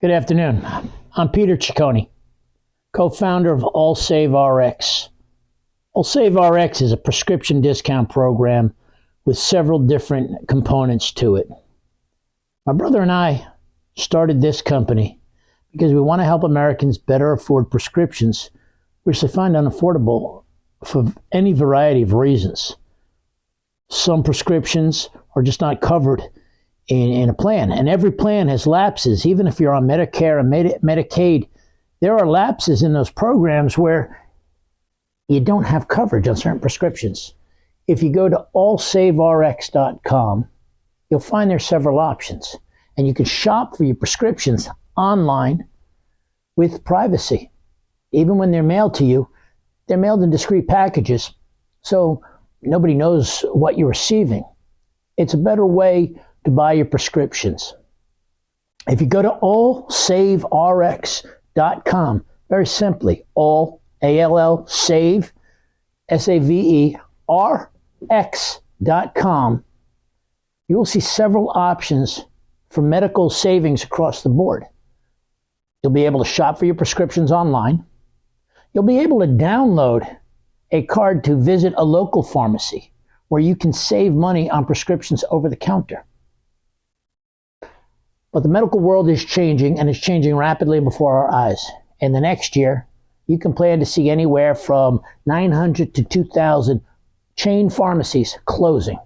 Good afternoon. I'm Peter Ciccone, co-founder of AllSaveRx. AllSaveRx is a prescription discount program with several different components to it. My brother and I started this company because we want to help Americans better afford prescriptions, which they find unaffordable for any variety of reasons. Some prescriptions are just not covered in a plan, and every plan has lapses. Even if you're on Medicare and Medicaid, there are lapses in those programs where you don't have coverage on certain prescriptions. If you go to allsaverx.com, you'll find there's several options, and you can shop for your prescriptions online with privacy. Even when they're mailed to you, they're mailed in discrete packages, so nobody knows what you're receiving. It's a better way to buy your prescriptions. If you go to allsaverx.com, very simply, all, save, SAVERX.com, you will see several options for medical savings across the board. You'll be able to shop for your prescriptions online. You'll be able to download a card to visit a local pharmacy where you can save money on prescriptions over the counter. But the medical world is changing, and it's changing rapidly before our eyes. In the next year, you can plan to see anywhere from 900 to 2,000 chain pharmacies closing.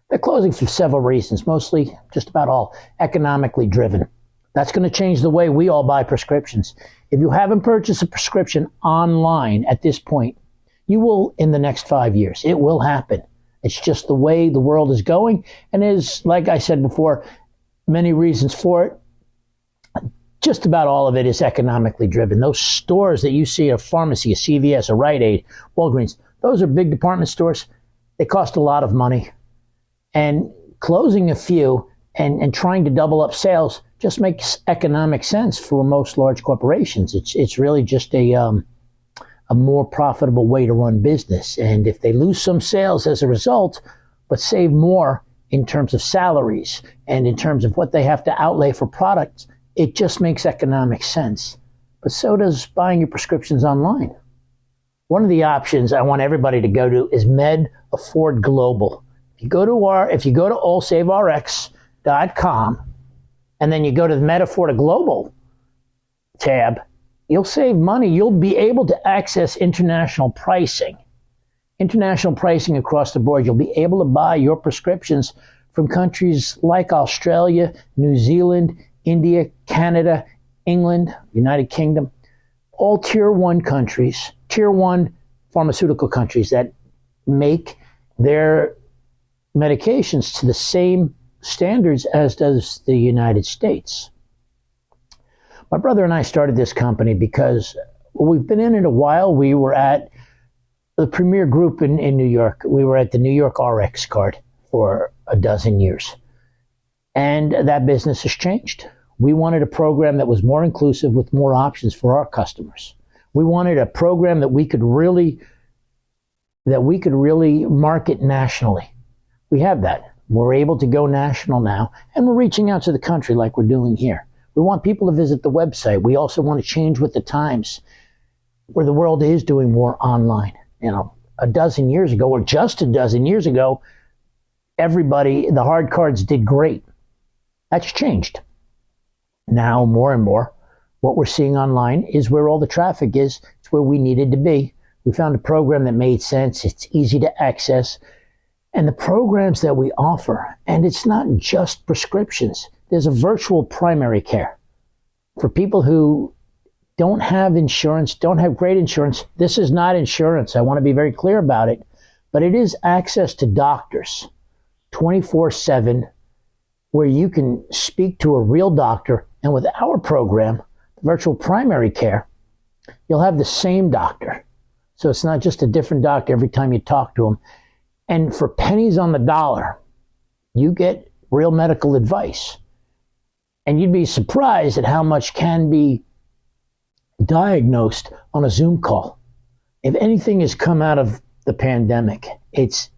They're closing for several reasons, mostly just about all economically driven. That's going to change the way we all buy prescriptions. If you haven't purchased a prescription online at this point, you will in the next 5 years. It will happen. It's just the way the world is going, and is, like I said before, many reasons for it. Just about all of it is economically driven. Those stores that you see, a pharmacy, a CVS, a Rite Aid, Walgreens, those are big department stores. They cost a lot of money. And closing a few and trying to double up sales just makes economic sense for most large corporations. It's really just a more profitable way to run business. And if they lose some sales as a result, but save more in terms of salaries and in terms of what they have to outlay for products, it just makes economic sense. But so does buying your prescriptions online. One of the options I want everybody to go to is MedAfford Global. If you go to allsaverx.com and then you go to the MedAfford Global tab, you'll save money. You'll be able to access international pricing across the board. You'll be able to buy your prescriptions from countries like Australia, New Zealand, India, Canada, England, United Kingdom, all tier one countries, tier one pharmaceutical countries that make their medications to the same standards as does the United States. My brother and I started this company because we've been in it a while. We were at the premier group in New York. We were at the New York RX card for a dozen years. And that business has changed. We wanted a program that was more inclusive with more options for our customers. We wanted a program that we could really market nationally. We have that. We're able to go national now, and we're reaching out to the country like we're doing here. We want people to visit the website. We also want to change with the times, where the world is doing more online. A dozen years ago, or just a dozen years ago, the hard cards did great. That's changed. Now, more and more, what we're seeing online is where all the traffic is. It's where we needed to be. We found a program that made sense. It's easy to access. And the programs that we offer, and it's not just prescriptions. There's a virtual primary care for people who don't have insurance, don't have great insurance. This is not insurance. I want to be very clear about it. But it is access to doctors 24/7, where you can speak to a real doctor. And with our program, virtual primary care, you'll have the same doctor. So it's not just a different doctor every time you talk to them. And for pennies on the dollar, you get real medical advice. And you'd be surprised at how much can be diagnosed on a Zoom call. If anything has come out of the pandemic, it's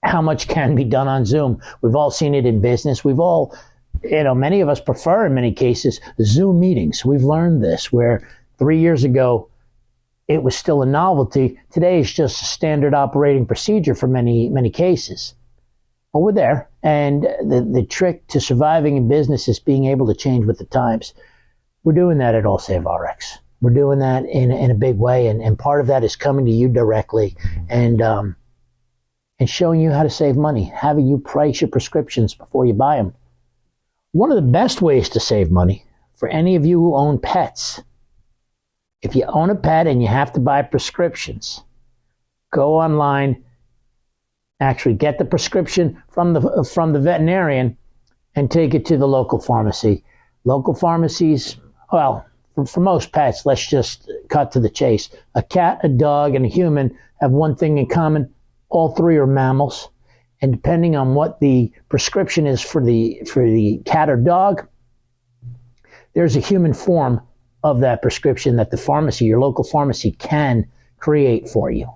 how much can be done on Zoom. We've all seen it in business. We've all Many of us prefer, in many cases, Zoom meetings. We've learned this, where 3 years ago it was still a novelty. Today it's just a standard operating procedure for many cases. But we're there, and the trick to surviving in business is being able to change with the times. We're doing that at AllSaveRx. We're doing that in a big way, and part of that is coming to you directly and showing you how to save money, having you price your prescriptions before you buy them. One of the best ways to save money for any of you who own pets, if you own a pet and you have to buy prescriptions, go online, actually get the prescription from the veterinarian and take it to the local pharmacy. Local pharmacies, well, for most pets, let's just cut to the chase. A cat, a dog, and a human have one thing in common. All three are mammals. And depending on what the prescription is for the cat or dog, there's a human form of that prescription that the pharmacy, your local pharmacy, can create for you.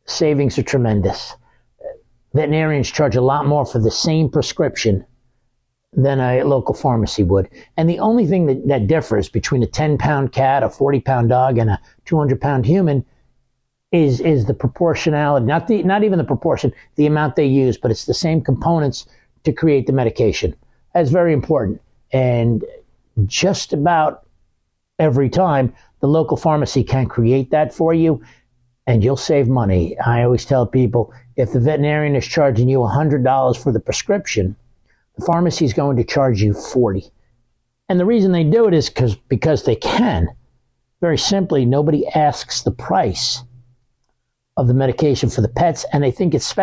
Savings are tremendous. Veterinarians charge a lot more for the same prescription than a local pharmacy would. And the only thing that differs between a 10-pound cat, a 40-pound dog, and a 200-pound human is the proportionality, not even the proportion, the amount they use, but it's the same components to create the medication. That's very important. And just about every time, the local pharmacy can create that for you, and you'll save money. I always tell people, if the veterinarian is charging you $100 for the prescription, the pharmacy is going to charge you $40. And the reason they do it is because they can. Very simply, nobody asks the price of the medication for the pets, and they think it's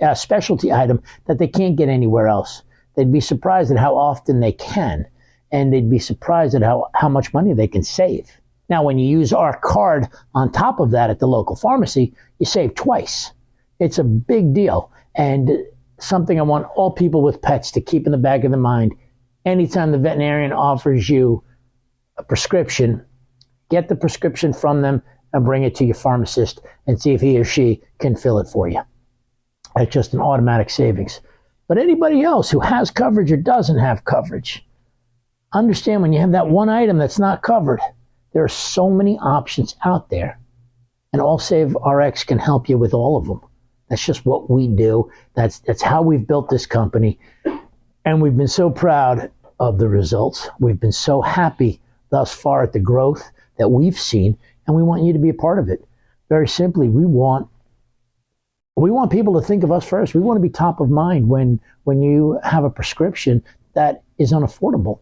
a specialty item that they can't get anywhere else. They'd be surprised at how often they can, and they'd be surprised at how much money they can save. Now, when you use our card on top of that at the local pharmacy, you save twice. It's a big deal, and something I want all people with pets to keep in the back of their mind. Anytime the veterinarian offers you a prescription, get the prescription from them and bring it to your pharmacist and see if he or she can fill it for you. That's just an automatic savings. But anybody else who has coverage or doesn't have coverage, understand when you have that one item that's not covered, there are so many options out there, and AllSaveRx can help you with all of them. That's just what we do. That's how we've built this company, and we've been so proud of the results. We've been so happy thus far at the growth that we've seen, and we want you to be a part of it. Very simply, we want people to think of us first. We want to be top of mind when you have a prescription that is unaffordable.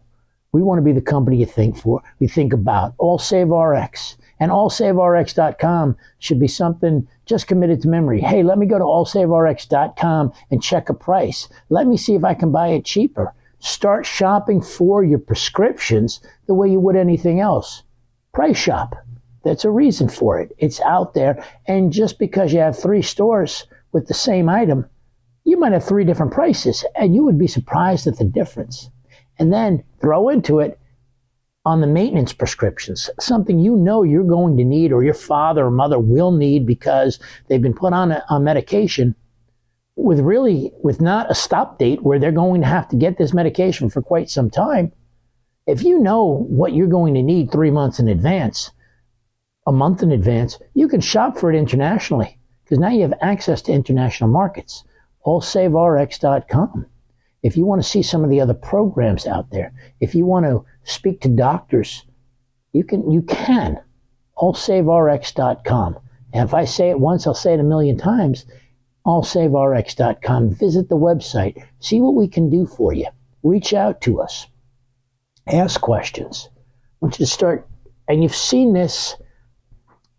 We want to be the company you think about. AllSaveRx. And AllSaveRx.com should be something just committed to memory. Hey, let me go to AllSaveRx.com and check a price. Let me see if I can buy it cheaper. Start shopping for your prescriptions the way you would anything else. Price shop. That's a reason for it. It's out there. And just because you have 3 stores with the same item, you might have 3 different prices, and you would be surprised at the difference. And then throw into it on the maintenance prescriptions, something you know you're going to need or your father or mother will need because they've been put on a medication with not a stop date where they're going to have to get this medication for quite some time. If you know what you're going to need 3 months in advance, a month in advance, you can shop for it internationally because now you have access to international markets. AllSaveRx.com. If you want to see some of the other programs out there, if you want to speak to doctors, you can. AllSaveRx.com. And if I say it once, I'll say it 1,000,000 times. AllSaveRx.com. Visit the website. See what we can do for you. Reach out to us. Ask questions. I want you to start, and you've seen this.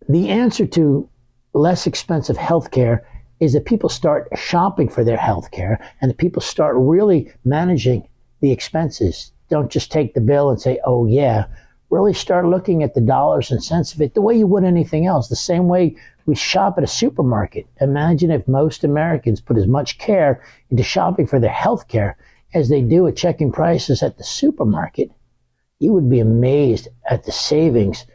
The answer to less expensive healthcare is that people start shopping for their healthcare and that people start really managing the expenses. Don't just take the bill and say, oh yeah. Really start looking at the dollars and cents of it the way you would anything else, the same way we shop at a supermarket. Imagine if most Americans put as much care into shopping for their healthcare as they do at checking prices at the supermarket. You would be amazed at the savings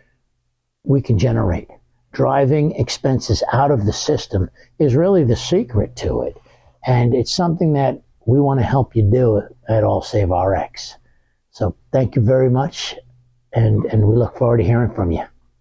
we can generate. Driving expenses out of the system is really the secret to it. And it's something that we want to help you do it at All Save RX. So thank you very much, and we look forward to hearing from you.